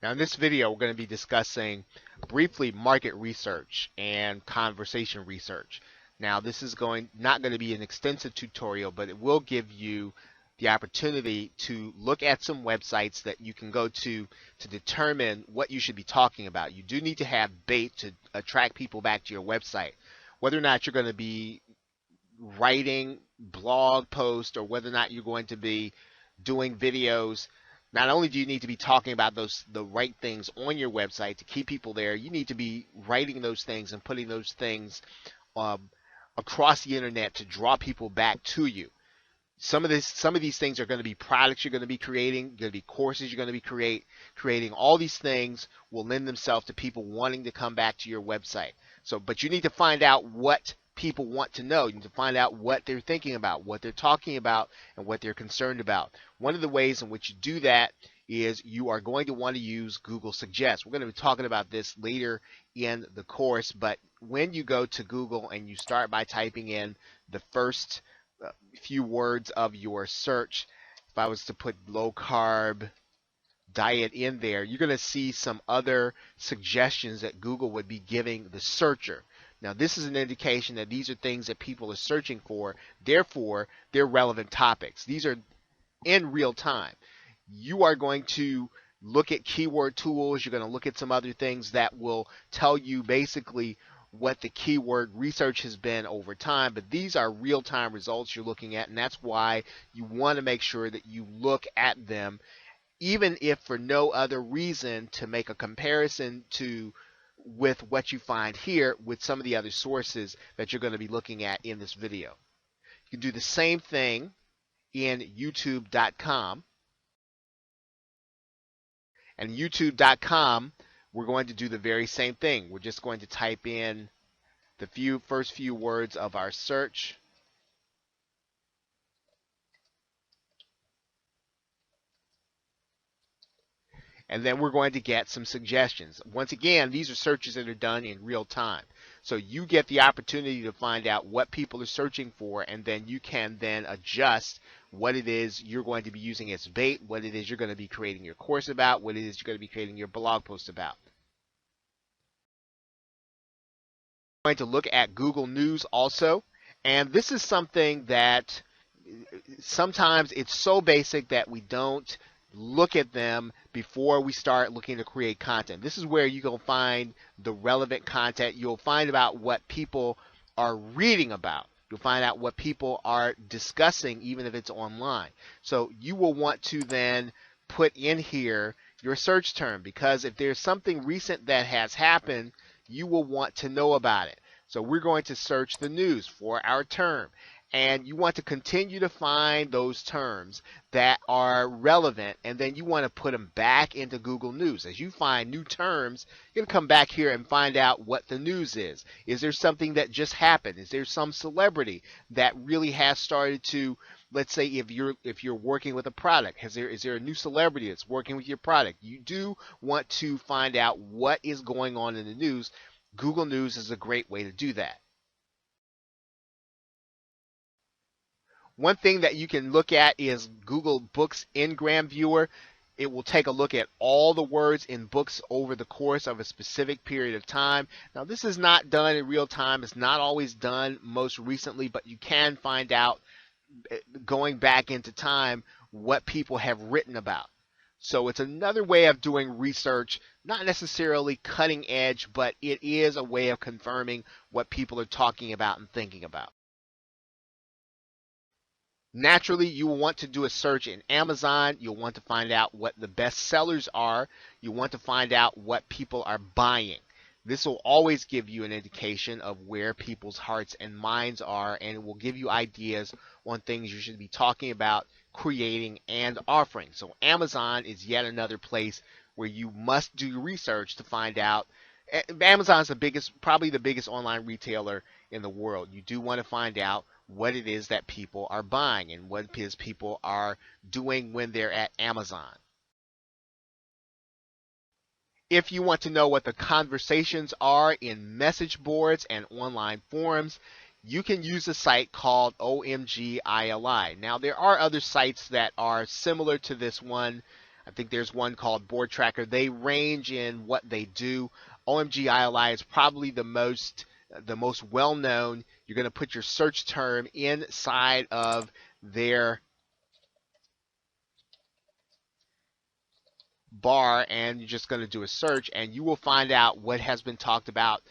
Now in this video, we're going to be discussing briefly market research and conversation research. Now this is not going to be an extensive tutorial, but it will give you the opportunity to look at some websites that you can go to determine what you should be talking about. You do need to have bait to attract people back to your website. Whether or not you're going to be writing blog posts or whether or not you're going to be doing videos, not only do you need to be talking about the right things on your website to keep people there, you need to be writing those things and putting those things across the internet to draw people back to you. Some of these things are going to be products you're going to be creating, going to be courses you're going to be creating. All these things will lend themselves to people wanting to come back to your website. But you need to find out what people want to know. You need to find out what they're thinking about, what they're talking about, and what they're concerned about. One of the ways in which you do that is you are going to want to use Google Suggest. We're going to be talking about this later in the course, but when you go to Google and you start by typing in the first few words of your search, if I was to put low carb diet in there, you're going to see some other suggestions that Google would be giving the searcher. Now, this is an indication that these are things that people are searching for. Therefore, they're relevant topics. These are in real time. You are going to look at keyword tools. You're going to look at some other things that will tell you basically what the keyword research has been over time. But these are real-time results you're looking at, and that's why you want to make sure that you look at them, even if for no other reason to make a comparison with what you find here with some of the other sources that you're going to be looking at in this video. You can do the same thing in youtube.com. And youtube.com, we're going to do the very same thing. We're just going to type in the first few words of our search. And then we're going to get some suggestions. Once again, these are searches that are done in real time. So you get the opportunity to find out what people are searching for, and then you can then adjust what it is you're going to be using as bait, what it is you're going to be creating your course about, what it is you're going to be creating your blog post about. I'm going to look at Google News also, and this is something that sometimes it's so basic that we don't look at them before we start looking to create content. This is where you can find the relevant content. You'll find about what people are reading about. You'll find out what people are discussing, even if it's online. So you will want to then put in here your search term, because if there's something recent that has happened, you will want to know about it. So we're going to search the news for our term. And you want to continue to find those terms that are relevant, and then you want to put them back into Google News. As you find new terms, you're going to come back here and find out what the news is. Is there something that just happened? Is there some celebrity that really has started to, let's say if you're working with a product, is there a new celebrity that's working with your product? You do want to find out what is going on in the news. Google News is a great way to do that. One thing that you can look at is Google Books Ngram Viewer. It will take a look at all the words in books over the course of a specific period of time. Now, this is not done in real time. It's not always done most recently, but you can find out, going back into time, what people have written about. So it's another way of doing research, not necessarily cutting edge, but it is a way of confirming what people are talking about and thinking about. Naturally, you will want to do a search in Amazon. You'll want to find out what the best sellers are. You want to find out what people are buying. This will always give you an indication of where people's hearts and minds are, and it will give you ideas on things you should be talking about, creating, and offering. So Amazon is yet another place where you must do research to find out. Amazon is probably the biggest online retailer in the world. You do want to find out what it is that people are buying and what it is people are doing when they're at Amazon. If you want to know what the conversations are in message boards and online forums, you can use a site called OMGILI. Now, there are other sites that are similar to this one. I think there's one called Board Tracker. They range in what they do. OMGILI is probably the most well known. You're going to put your search term inside of their bar, and you're just going to do a search, and you will find out what has been talked about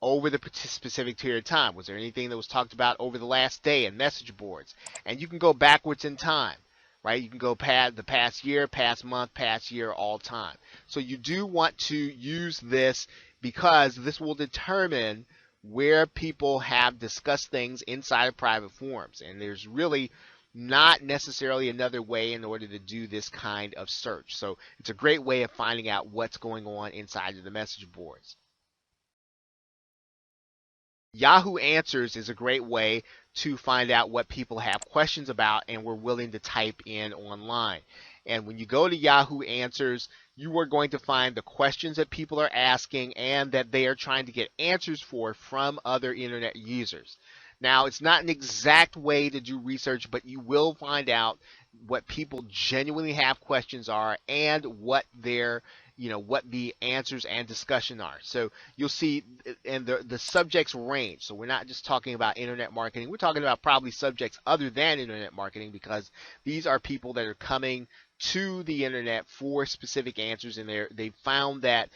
over the specific period of time. Was there anything that was talked about over the last day in message boards? And you can go backwards in time, right? You can go past the past year, past month, past year, all time. So you do want to use this because this will determine where people have discussed things inside of private forums. And there's really not necessarily another way in order to do this kind of search. So it's a great way of finding out what's going on inside of the message boards. Yahoo Answers is a great way to find out what people have questions about and were willing to type in online. And when you go to Yahoo Answers, you are going to find the questions that people are asking and that they are trying to get answers for from other internet users. Now, it's not an exact way to do research, but you will find out what people genuinely have questions are and what their what the answers and discussion are. So you'll see, and the subjects range. So we're not just talking about internet marketing. We're talking about probably subjects other than internet marketing, because these are people that are coming to the internet for specific answers, and they found that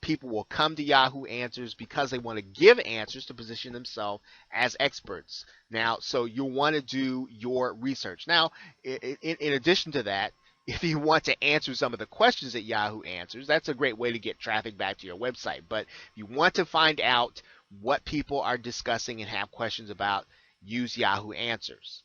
people will come to Yahoo Answers because they want to give answers to position themselves as experts. Now, so you'll want to do your research. Now, in addition to that, if you want to answer some of the questions that Yahoo answers, that's a great way to get traffic back to your website. But if you want to find out what people are discussing and have questions about, use Yahoo Answers.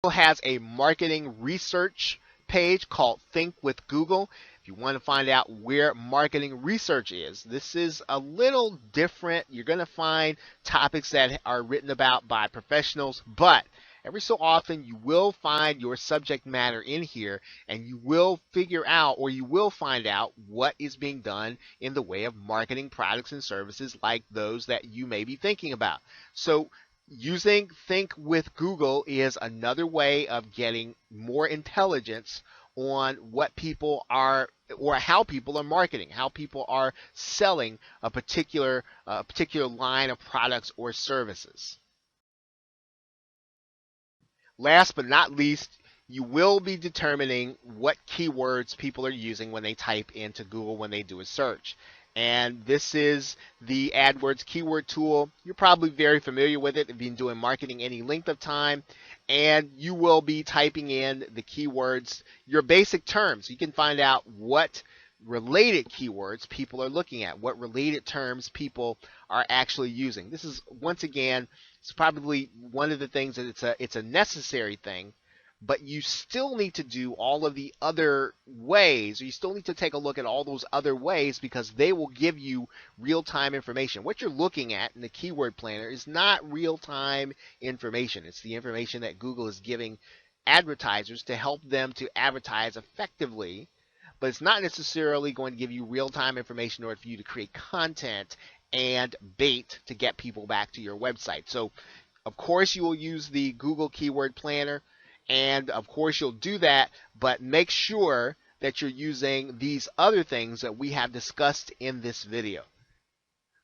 Google has a marketing research page called Think with Google. If you want to find out where marketing research is, this is a little different. You're going to find topics that are written about by professionals, but every so often you will find your subject matter in here, and you will figure out, or you will find out, what is being done in the way of marketing products and services like those that you may be thinking about. So using Think with Google is another way of getting more intelligence on what people are, or how people are marketing, how people are selling a particular line of products or services. Last but not least, you will be determining what keywords people are using when they type into Google when they do a search. And this is the AdWords keyword tool. You're probably very familiar with it if you've been doing marketing any length of time. And you will be typing in the keywords, your basic terms. You can find out what related keywords people are looking at, what related terms people are actually using. This is, once again, it's probably one of the things that it's a necessary thing, but you still need to do all of the other ways, or you still need to take a look at all those other ways, because they will give you real-time information. What you're looking at in the keyword planner is not real-time information. It's the information that Google is giving advertisers to help them to advertise effectively, but it's not necessarily going to give you real-time information in order for you to create content and bait to get people back to your website. So, of course, you will use the Google Keyword Planner, and of course you'll do that, but make sure that you're using these other things that we have discussed in this video.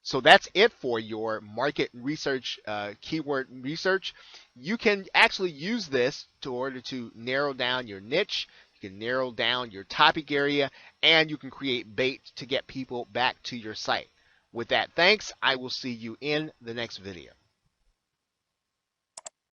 So that's it for your market research, keyword research. You can actually use this in order to narrow down your niche. You can narrow down your topic area, and you can create bait to get people back to your site. With that, thanks. I will see you in the next video.